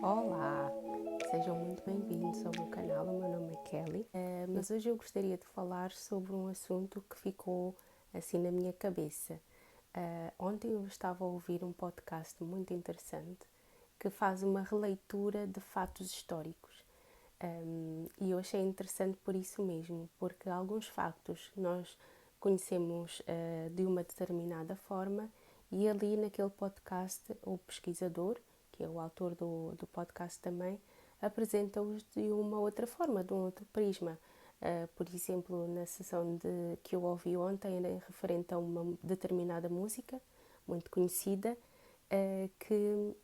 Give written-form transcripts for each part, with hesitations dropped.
Olá, sejam muito bem-vindos ao meu canal. O meu nome é Kelly, mas hoje eu gostaria de falar sobre um assunto que ficou assim na minha cabeça. Ontem eu estava a ouvir um podcast muito interessante que faz uma releitura de fatos históricos. E eu achei interessante por isso mesmo, porque alguns factos nós conhecemos de uma determinada forma e ali naquele podcast o pesquisador, que é o autor do podcast também, apresenta-os de uma outra forma, de um outro prisma. Por exemplo, na sessão que eu ouvi ontem, era referente a uma determinada música, muito conhecida, que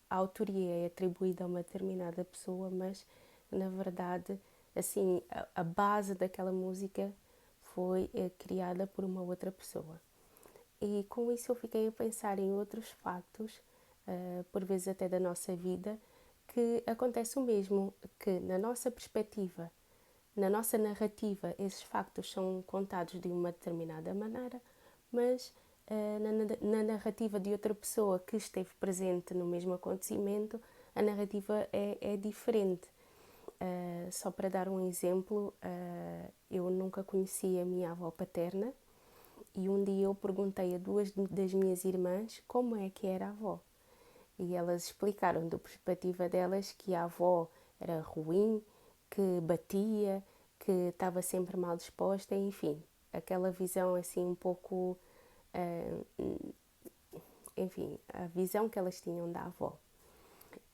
a autoria é atribuída a uma determinada pessoa, mas na verdade, assim, a base daquela música foi criada por uma outra pessoa. E com isso eu fiquei a pensar em outros factos, por vezes até da nossa vida, que acontece o mesmo, que na nossa perspectiva, na nossa narrativa, esses factos são contados de uma determinada maneira, mas na narrativa de outra pessoa que esteve presente no mesmo acontecimento, a narrativa é diferente. Só para dar um exemplo, eu nunca conheci a minha avó paterna e um dia eu perguntei a duas das minhas irmãs como é que era a avó. E elas explicaram da perspectiva delas que a avó era ruim, que batia, que estava sempre mal disposta, enfim, aquela visão assim um pouco, enfim, a visão que elas tinham da avó.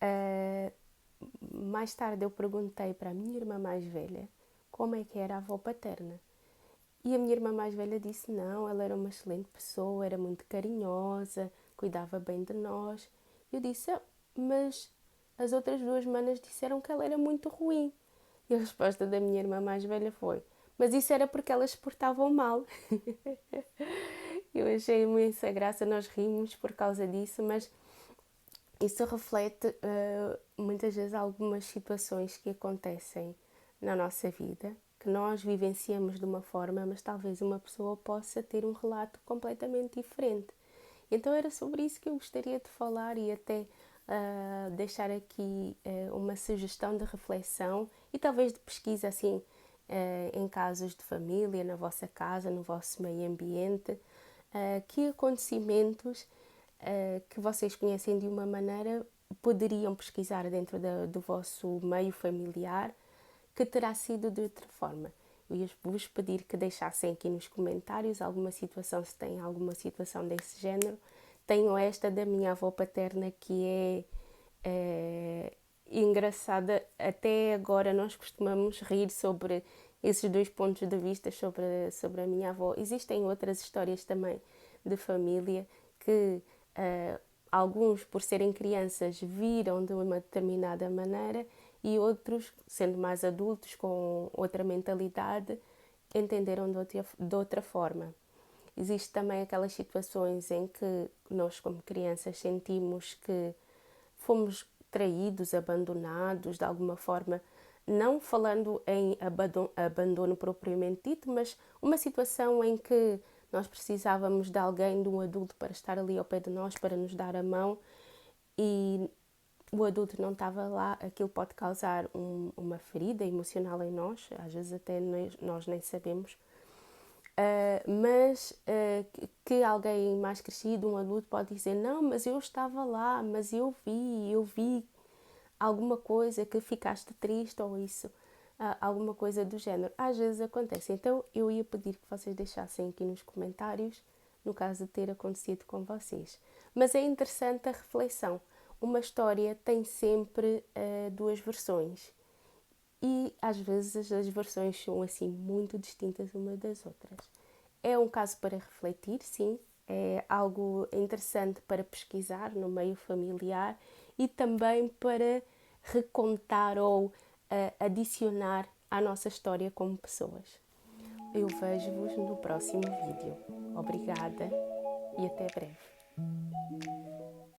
Uh, Mais tarde eu perguntei para a minha irmã mais velha como é que era a avó paterna. E a minha irmã mais velha disse não, ela era uma excelente pessoa, era muito carinhosa, cuidava bem de nós. Eu disse, mas as outras duas manas disseram que ela era muito ruim. E a resposta da minha irmã mais velha foi, mas isso era porque elas se portavam mal. Eu achei imensa graça, nós rimos por causa disso, mas isso reflete muitas vezes algumas situações que acontecem na nossa vida, que nós vivenciamos de uma forma, mas talvez uma pessoa possa ter um relato completamente diferente. Então era sobre isso que eu gostaria de falar e até deixar aqui uma sugestão de reflexão e talvez de pesquisa assim em casos de família, na vossa casa, no vosso meio ambiente, que acontecimentos que vocês conhecem de uma maneira poderiam pesquisar dentro do vosso meio familiar que terá sido de outra forma. Eu ia vos pedir que deixassem aqui nos comentários alguma situação, se tem alguma situação desse género. Tenho esta da minha avó paterna que é engraçada. Até agora nós costumamos rir sobre esses dois pontos de vista sobre a minha avó. Existem outras histórias também de família que alguns, por serem crianças, viram de uma determinada maneira e outros, sendo mais adultos, com outra mentalidade, entenderam de outra forma. Existe também aquelas situações em que nós, como crianças, sentimos que fomos traídos, abandonados de alguma forma, não falando em abandono propriamente dito, mas uma situação em que nós precisávamos de alguém, de um adulto, para estar ali ao pé de nós, para nos dar a mão e o adulto não estava lá, aquilo pode causar uma ferida emocional em nós, às vezes até nós nem sabemos. Mas que alguém mais crescido, um adulto, pode dizer: não, mas eu estava lá, mas eu vi alguma coisa que ficaste triste ou isso, alguma coisa do género. Às vezes acontece. Então eu ia pedir que vocês deixassem aqui nos comentários, no caso de ter acontecido com vocês. Mas é interessante a reflexão. Uma história tem sempre duas versões e às vezes as versões são assim muito distintas umas das outras. É um caso para refletir, sim, é algo interessante para pesquisar no meio familiar e também para recontar ou adicionar à nossa história como pessoas. Eu vejo-vos no próximo vídeo. Obrigada e até breve.